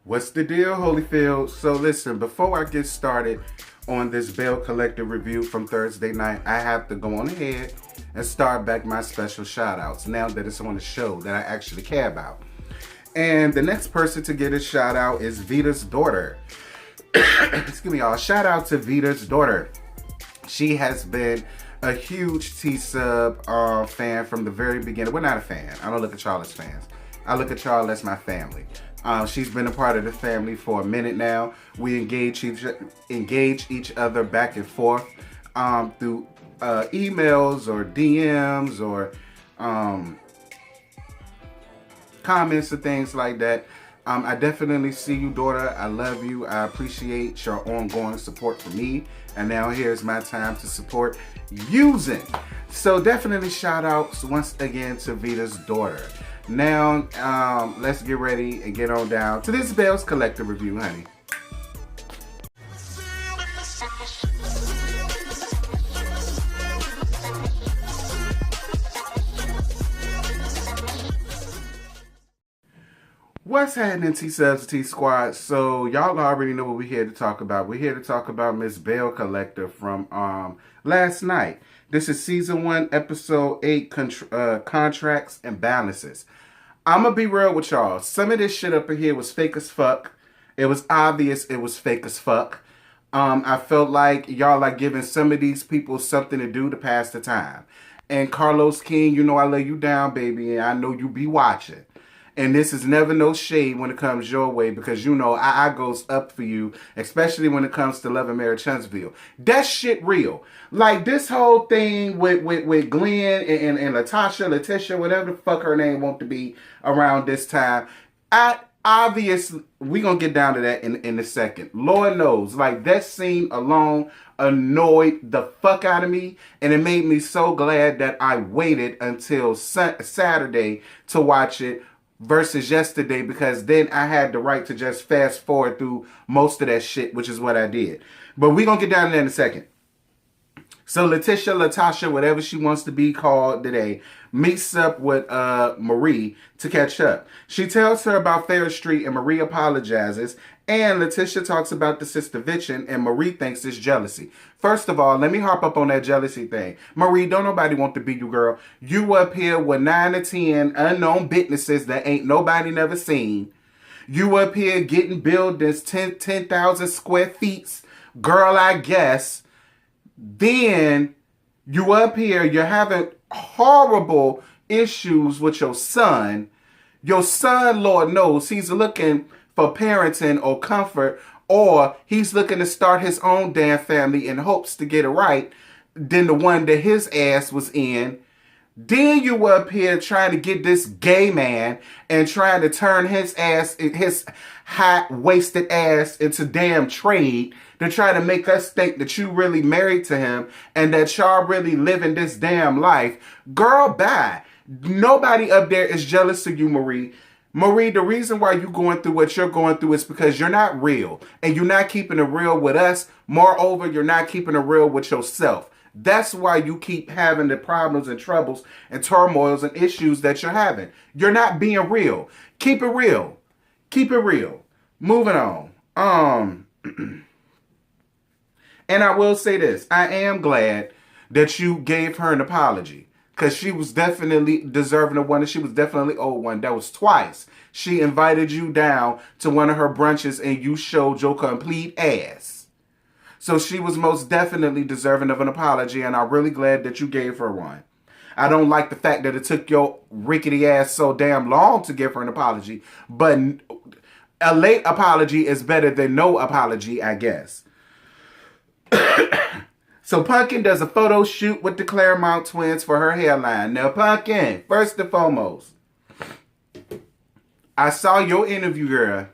What's the deal, Holyfield? So listen, before I get started on this Belle Collective review from Thursday night, I have to go on ahead and start back my special shout outs now that it's on the show that I actually care about. And the next person to get a shout out is Vita's daughter. Excuse me, y'all. Shout out to Vita's daughter. She has been a huge T-Sub fan from the very beginning. We're not a fan. I don't look at y'all as fans. I look at y'all as my family. She's been a part of the family for a minute now. We engage each other back and forth through emails or DMs or comments and things like that. I definitely see you, daughter. I love you. I appreciate your ongoing support for me. And now here's my time to support using. So definitely shout outs once again to Vita's daughter. Now, let's get ready and get on down to this Belle's Collective review, honey. What's happening, T-Subs and T-Squad? So, y'all already know what we're here to talk about. We're here to talk about Miss Belle Collective from last night. This is Season 1, Episode 8, Contracts and Balances. I'm going to be real with y'all. Some of this shit up in here was fake as fuck. It was obvious it was fake as fuck. I felt like y'all are giving some of these people something to do to pass the time. And Carlos King, you know I lay you down, baby, and I know you be watching. And this is never no shade when it comes your way because you know I goes up for you, especially when it comes to Love and Marriage Huntsville. That shit real. Like this whole thing with Glenn and Letitia, whatever the fuck her name want to be around this time. Obviously, we gonna get down to that in a second. Lord knows, like that scene alone annoyed the fuck out of me. And it made me so glad that I waited until Saturday to watch it versus yesterday, because then I had the right to just fast forward through most of that shit, which is what I did. But we're going to get down to that in a second. So Latasha, whatever she wants to be called today, meets up with Marie to catch up. She tells her about Fair Street and Marie apologizes. And Letitia talks about the sister bitching and Marie thinks it's jealousy. First of all, let me harp up on that jealousy thing. Marie, don't nobody want to be you, girl. You up here with 9 or 10 unknown businesses that ain't nobody never seen. You up here getting buildings 10,000 square feet. Girl, I guess. Then you up here, you're having horrible issues with your son. Your son, Lord knows, he's looking for parenting or comfort, or he's looking to start his own damn family in hopes to get it right than the one that his ass was in. Then you were up here trying to get this gay man and trying to turn his high-waisted ass into damn trade to try to make us think that you really married to him and that y'all really living this damn life. Girl, bye. Nobody up there is jealous of you, Marie. Marie, the reason why you're going through what you're going through is because you're not real. And you're not keeping it real with us. Moreover, you're not keeping it real with yourself. That's why you keep having the problems and troubles and turmoils and issues that you're having. You're not being real. Keep it real. Keep it real. Moving on. And I will say this. I am glad that you gave her an apology. Because she was definitely deserving of one, and she was definitely owed one. That was twice. She invited you down to one of her brunches, and you showed your complete ass. So she was most definitely deserving of an apology, and I'm really glad that you gave her one. I don't like the fact that it took your rickety ass so damn long to give her an apology, but a late apology is better than no apology, I guess. So Pumpkin does a photo shoot with the Claremont twins for her hairline. Now, Pumpkin, first and foremost, I saw your interview, girl.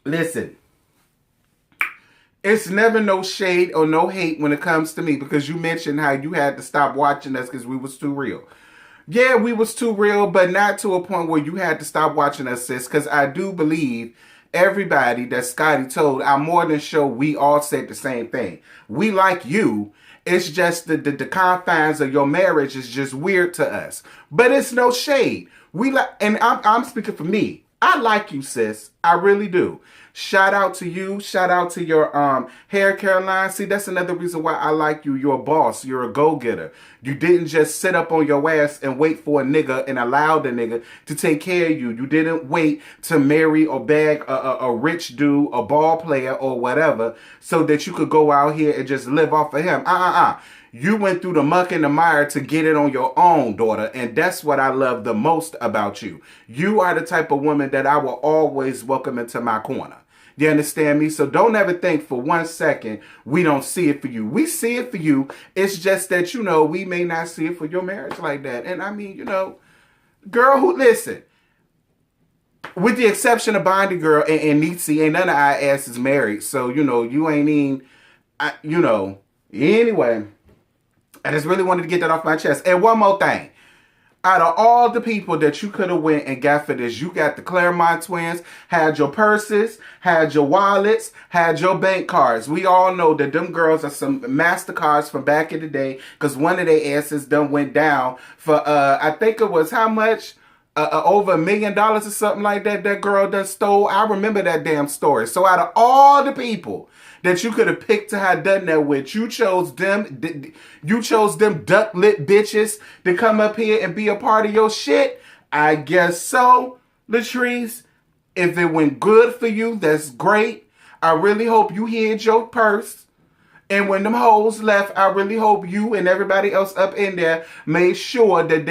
Listen, it's never no shade or no hate when it comes to me because you mentioned how you had to stop watching us because we was too real. Yeah, we was too real, but not to a point where you had to stop watching us, sis, because I do believe everybody that Scotty told, I'm more than sure we all said the same thing. We like you, It's just the confines of your marriage is just weird to us. But it's no shade. We like, and I'm speaking for me. I like you, sis. I really do. Shout out to you. Shout out to your hair care line. See, that's another reason why I like you. You're a boss. You're a go-getter. You didn't just sit up on your ass and wait for a nigga and allow the nigga to take care of you. You didn't wait to marry or bag a rich dude, a ball player or whatever, so that you could go out here and just live off of him. You went through the muck and the mire to get it on your own, daughter. And that's what I love the most about you. You are the type of woman that I will always welcome into my corner. You understand me? So don't ever think for 1 second we don't see it for you. We see it for you. It's just that, we may not see it for your marriage like that. And I mean, girl who, listen, with the exception of Bondi Girl and Nietzsche, ain't none of our asses married. So, you ain't even, anyway. I just really wanted to get that off my chest. And one more thing. Out of all the people that you could have went and got for this, you got the Claremont twins, had your purses, had your wallets, had your bank cards. We all know that them girls are some MasterCards from back in the day, because one of their asses done went down for, I think it was how much? Over $1 million or something like that. That girl done stole. I remember that damn story. So out of all the people that you could have picked to have done that with, you chose them. You chose them duck lit bitches to come up here and be a part of your shit. I guess so, Latrice. If it went good for you, that's great. I really hope you hid your purse. And when them hoes left, I really hope you and everybody else up in there made sure that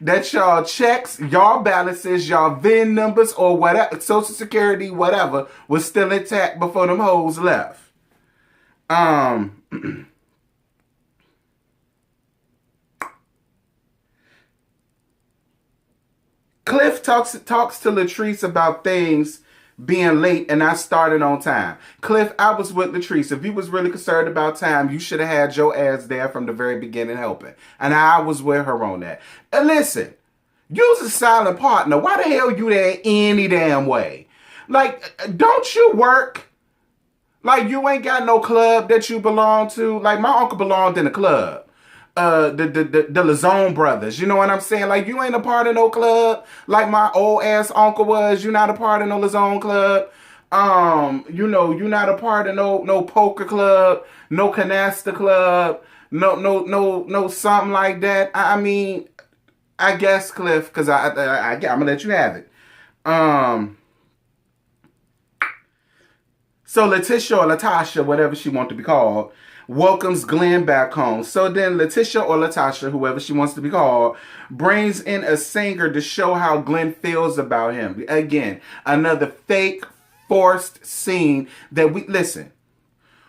that y'all checks, y'all balances, y'all VIN numbers, or whatever, Social Security, whatever, was still intact before them hoes left. Cliff talks to Latrice about things being late and I started on time. Cliff, I was with Latrice. If you was really concerned about time, you should have had your ass there from the very beginning helping. And I was with her on that. And listen, you's a silent partner. Why the hell you there any damn way? Like, don't you work? Like, you ain't got no club that you belong to. Like, my uncle belonged in a club. The Lazone brothers, you know what I'm saying? Like, you ain't a part of no club like my old ass uncle was. You not a part of no Lazone club. You not a part of no poker club, no canasta club, no something like that. I mean, I guess, Cliff, because I'm gonna let you have it. So Letitia or Latasha, whatever she wants to be called, welcomes Glenn back home. So then Letitia or Latasha, whoever she wants to be called, brings in a singer to show how Glenn feels about him. Again, another fake, forced scene that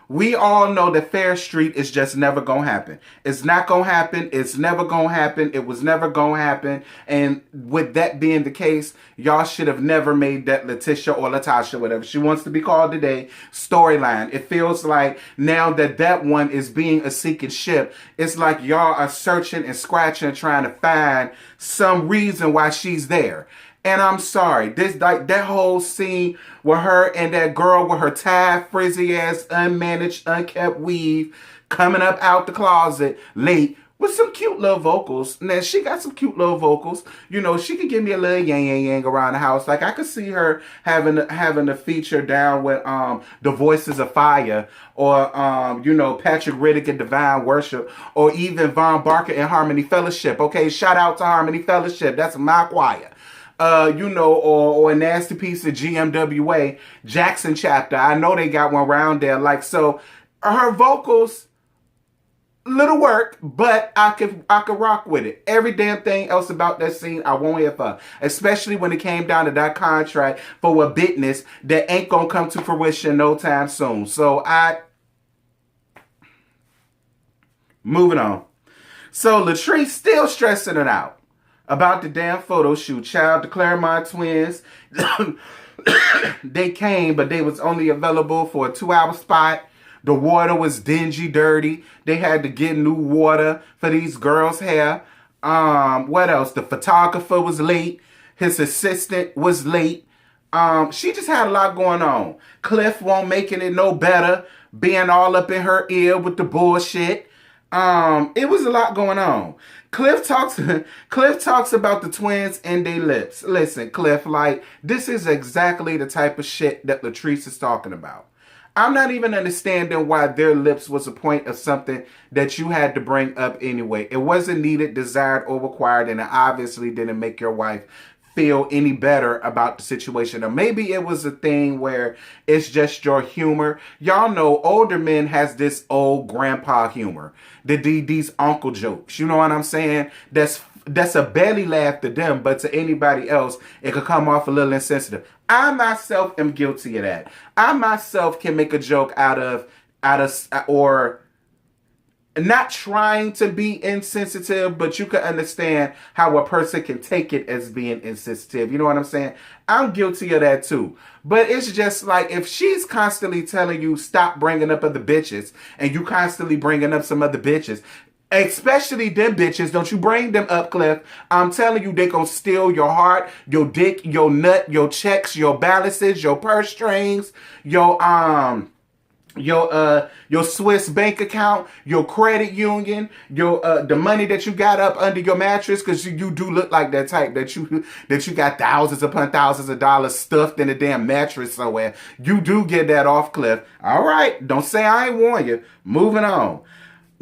we all know that Fair Street is just never gonna happen. It's not gonna happen. It's never gonna happen. It was never gonna happen. And with that being the case, y'all should have never made that Letitia or Latasha, whatever she wants to be called today, storyline. It feels like now that one is being a sinking ship, it's like y'all are searching and scratching, trying to find some reason why she's there. And I'm sorry, that whole scene with her and that girl with her tied, frizzy ass, unmanaged, unkept weave coming up out the closet late with some cute little vocals. Now, she got some cute little vocals. She could give me a little yang around the house. Like, I could see her having a feature down with the Voices of Fire, or Patrick Riddick and Divine Worship, or even Von Barker and Harmony Fellowship. Okay, shout out to Harmony Fellowship. That's my choir. Or a nasty piece of GMWA, Jackson chapter. I know they got one around there. Like, so her vocals, little work, but I could rock with it. Every damn thing else about that scene, I won't hear for. Especially when it came down to that contract for a business that ain't gonna come to fruition no time soon. So moving on. So Latrice still stressing it out about the damn photo shoot. Child, the Claremont twins, they came, but they was only available for a 2-hour spot. The water was dingy, dirty. They had to get new water for these girls' hair. What else? The photographer was late. His assistant was late. She just had a lot going on. Cliff won't making it no better being all up in her ear with the bullshit. It was a lot going on. Cliff talks about the twins and their lips. Listen, Cliff, like, this is exactly the type of shit that Latrice is talking about. I'm not even understanding why their lips was a point of something that you had to bring up anyway. It wasn't needed, desired, or required, and it obviously didn't make your wife feel any better about the situation. Or maybe it was a thing where it's just your humor. Y'all know older men has this old grandpa humor. These uncle jokes. You know what I'm saying? That's a belly laugh to them, but to anybody else, it could come off a little insensitive. I myself am guilty of that. I myself can make a joke out of or not trying to be insensitive, but you can understand how a person can take it as being insensitive. You know what I'm saying? I'm guilty of that too. But it's just like, if she's constantly telling you stop bringing up other bitches, and you constantly bringing up some other bitches, especially them bitches, don't you bring them up, Cliff. I'm telling you, they gonna steal your heart, your dick, your nut, your checks, your balances, your purse strings, your Swiss bank account, your credit union, your the money that you got up under your mattress, because you do look like that type that you got thousands upon thousands of dollars stuffed in a damn mattress somewhere. You do get that off, Cliff. All right, don't say I ain't warn you. Moving on.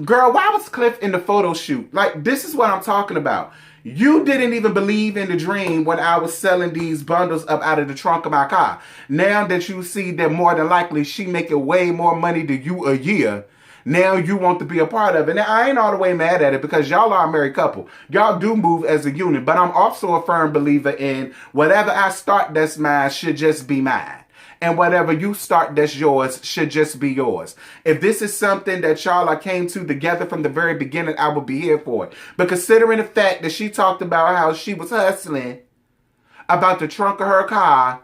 Girl, why was Cliff in the photo shoot? Like, this is what I'm talking about. You didn't even believe in the dream when I was selling these bundles up out of the trunk of my car. Now that you see that more than likely she making way more money than you a year, now you want to be a part of it. Now, I ain't all the way mad at it, because y'all are a married couple. Y'all do move as a unit, but I'm also a firm believer in whatever I start that's mine should just be mine. And whatever you start that's yours should just be yours. If this is something that y'all came to together from the very beginning, I would be here for it. But considering the fact that she talked about how she was hustling about the trunk of her car,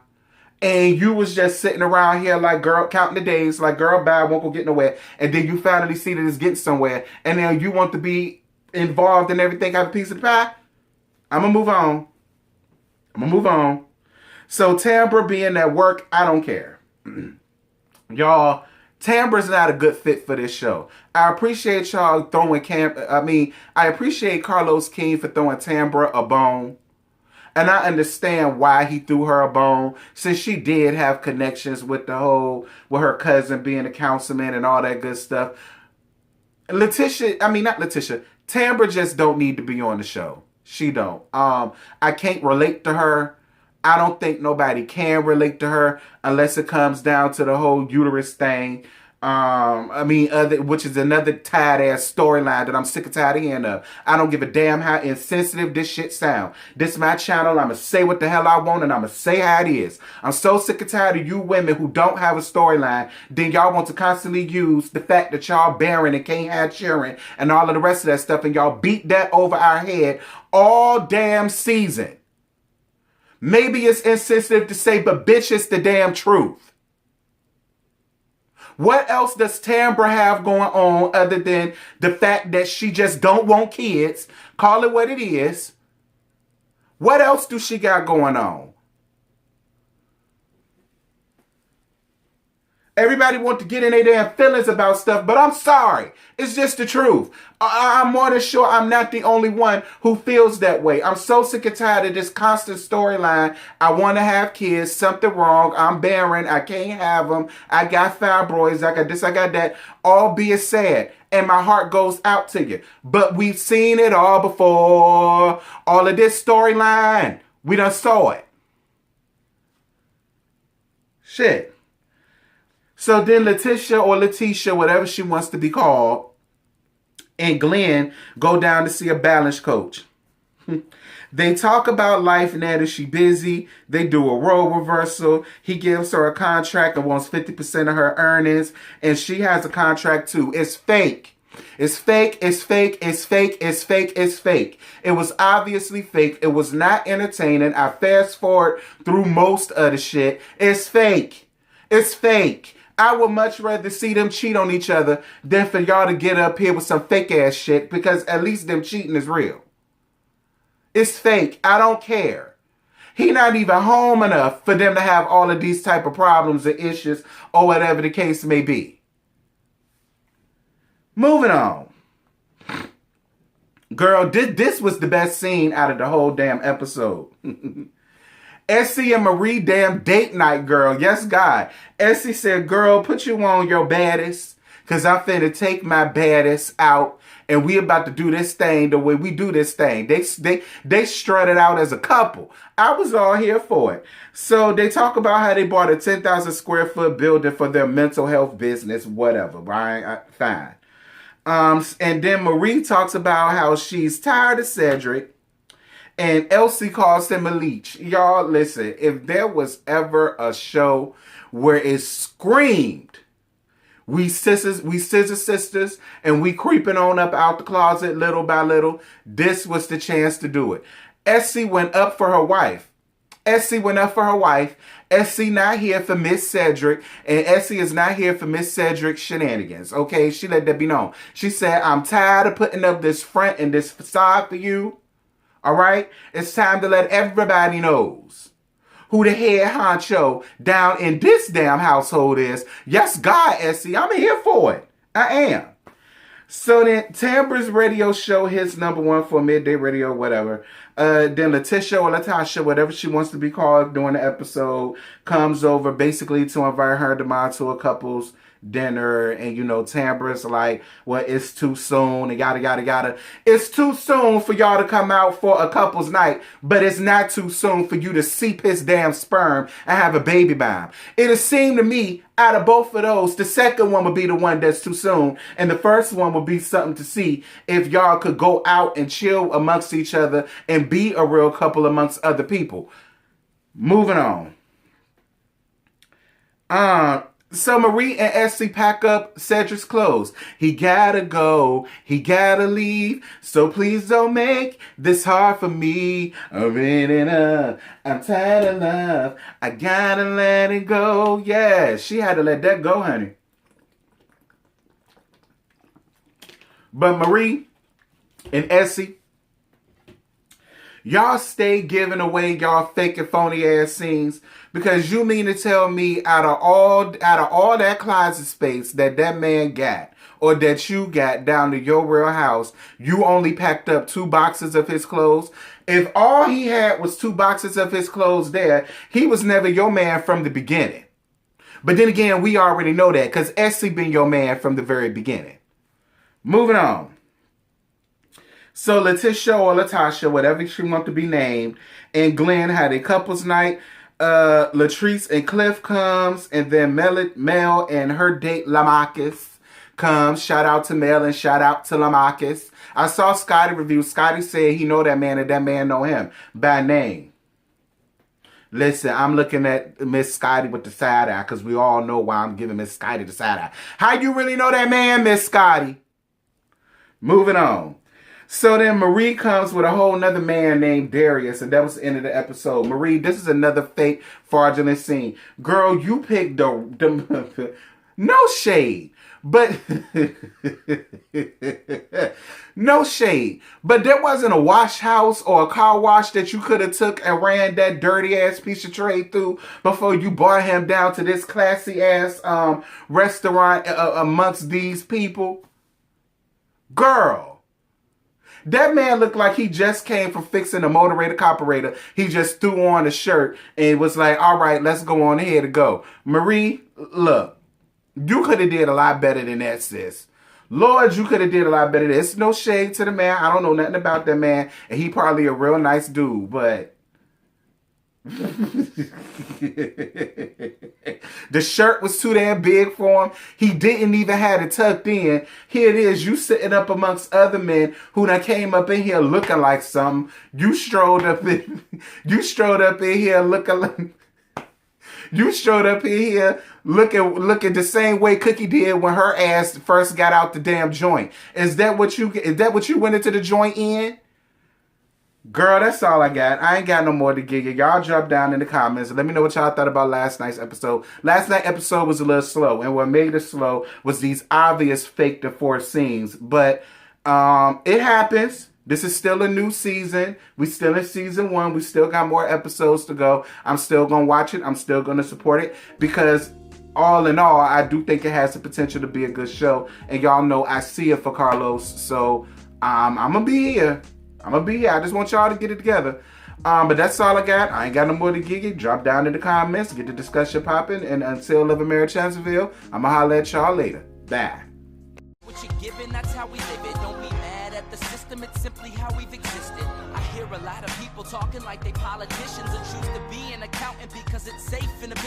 and you was just sitting around here like, girl, counting the days, like, girl, bye, won't go get nowhere. And then you finally see that it's getting somewhere, and now you want to be involved in everything, have a piece of the pie. I'm going to move on. So Tambra being at work, I don't care. Y'all, Tambra's not a good fit for this show. I appreciate y'all throwing I appreciate Carlos King for throwing Tambra a bone. And I understand why he threw her a bone, since she did have connections with with her cousin being a councilman and all that good stuff. Tambra just don't need to be on the show. She don't. I can't relate to her. I don't think nobody can relate to her unless it comes down to the whole uterus thing. Which is another tired ass storyline that I'm sick and tired of hearing of. I don't give a damn how insensitive this shit sound. This is my channel. I'ma say what the hell I want, and I'ma say how it is. I'm so sick and tired of you women who don't have a storyline. Then y'all want to constantly use the fact that y'all barren and can't have children and all of the rest of that stuff, and y'all beat that over our head all damn season. Maybe it's insensitive to say, but bitch, it's the damn truth. What else does Tambra have going on other than the fact that she just don't want kids? Call it what it is. What else do she got going on? Everybody want to get in their damn feelings about stuff, but I'm sorry. It's just the truth. I'm more than sure I'm not the only one who feels that way. I'm so sick and tired of this constant storyline. I want to have kids. Something wrong. I'm barren. I can't have them. I got fibroids. I got this. I got that. All being sad. And my heart goes out to you. But we've seen it all before. All of this storyline. We done saw it. Shit. So then Letitia, whatever she wants to be called, and Glenn go down to see a balance coach. They talk about life now that she busy. They do a role reversal. He gives her a contract and wants 50% of her earnings. And she has a contract too. It's fake. It's fake, it's fake, it's fake, it's fake, it's fake. It was obviously fake. It was not entertaining. I fast forward through most of the shit. It's fake. It's fake. I would much rather see them cheat on each other than for y'all to get up here with some fake ass shit, because at least them cheating is real. It's fake. I don't care. He not even home enough for them to have all of these type of problems or issues or whatever the case may be. Moving on. Girl, this was the best scene out of the whole damn episode. Essie and Marie damn date night, girl. Yes, God. Essie said, girl, put you on your baddest, because I'm finna take my baddest out, and we about to do this thing the way we do this thing. They strutted out as a couple. I was all here for it. So they talk about how they bought a 10,000 square foot building for their mental health business, whatever, right? Fine. And then Marie talks about how she's tired of Cedric. And Elsie calls him a leech. Y'all, listen, if there was ever a show where it screamed, we scissor sisters, and we creeping on up out the closet little by little, this was the chance to do it. Essie went up for her wife. Essie not here for Miss Cedric, and Essie is not here for Miss Cedric's shenanigans, okay? She let that be known. She said, I'm tired of putting up this front and this facade for you. All right? It's time to let everybody knows who the head honcho down in this damn household is. Yes, God, Essie, I'm here for it. I am. So then Tambra's radio show hits #1 for midday radio, whatever. Then Letitia or Latasha, whatever she wants to be called during the episode, comes over basically to invite her and Demond to a couple's dinner. And, you know, Tambra's like, well, it's too soon and yada, yada, yada. It's too soon for y'all to come out for a couple's night, but it's not too soon for you to seep his damn sperm and have a baby by him. It seemed to me, out of both of those, the second one would be the one that's too soon, and the first one would be something to see if y'all could go out and chill amongst each other and be a real couple amongst other people. Moving on. So Marie and Essie pack up Cedric's clothes. He gotta go. He gotta leave. So please don't make this hard for me. I'm tired of love. I gotta let it go. Yeah, she had to let that go, honey. But Marie and Essie, y'all stay giving away y'all fake and phony ass scenes, because you mean to tell me out of all that closet space that man got, or that you got down to your real house, you only packed up 2 boxes of his clothes? If all he had was 2 boxes of his clothes there, he was never your man from the beginning. But then again, we already know that, because Essie been your man from the very beginning. Moving on. So Letitia or Latasha, whatever she wants to be named, and Glenn had a couple's night. Latrice and Cliff comes, and then Mel and her date Lamarcus comes. Shout out to Mel and shout out to Lamarcus. I saw Scotty review. Scotty said he know that man and that man know him by name. Listen, I'm looking at Miss Scotty with the side eye, because we all know why I'm giving Miss Scotty the side eye. How you really know that man, Miss Scotty? Moving on. So then Marie comes with a whole nother man named Darius, and that was the end of the episode. Marie, this is another fake fraudulent scene. Girl, you picked the no shade, but no shade. But there wasn't a wash house or a car wash that you could have took and ran that dirty ass piece of trade through before you brought him down to this classy ass restaurant amongst these people. Girl. That man looked like he just came from fixing a motor carburetor. He just threw on a shirt and was like, all right, let's go on ahead to go. Marie, look, you could have did a lot better than that, sis. Lord, you could have did a lot better than that. It's no shade to the man. I don't know nothing about that man. And he probably a real nice dude, but the shirt was too damn big for him. He didn't even have it tucked in. Here it is, you sitting up amongst other men who done came up in here looking like something. You strode up in here looking like looking the same way Cookie did when her ass first got out the damn joint. Is that what you went into the joint in? Girl, that's all I got. I ain't got no more to give you. Y'all drop down in the comments. Let me know what y'all thought about last night's episode. Last night's episode was a little slow. And what made it slow was these obvious fake to force scenes. But it happens. This is still a new season. We still in season 1. We still got more episodes to go. I'm still going to watch it. I'm still going to support it. Because all in all, I do think it has the potential to be a good show. And y'all know I see it for Carlos. So I'm going to be here. I just want y'all to get it together. But that's all I got. I ain't got no more to give you. Drop down in the comments. Get the discussion popping. And until Live in Mary Chancellorville, I'm going to holler at y'all later. Bye. What you're giving, that's how we live it. Don't be mad at the system. It's simply how we've existed. I hear a lot of people talking like they politicians and choose to be an accountant because it's safe in the business.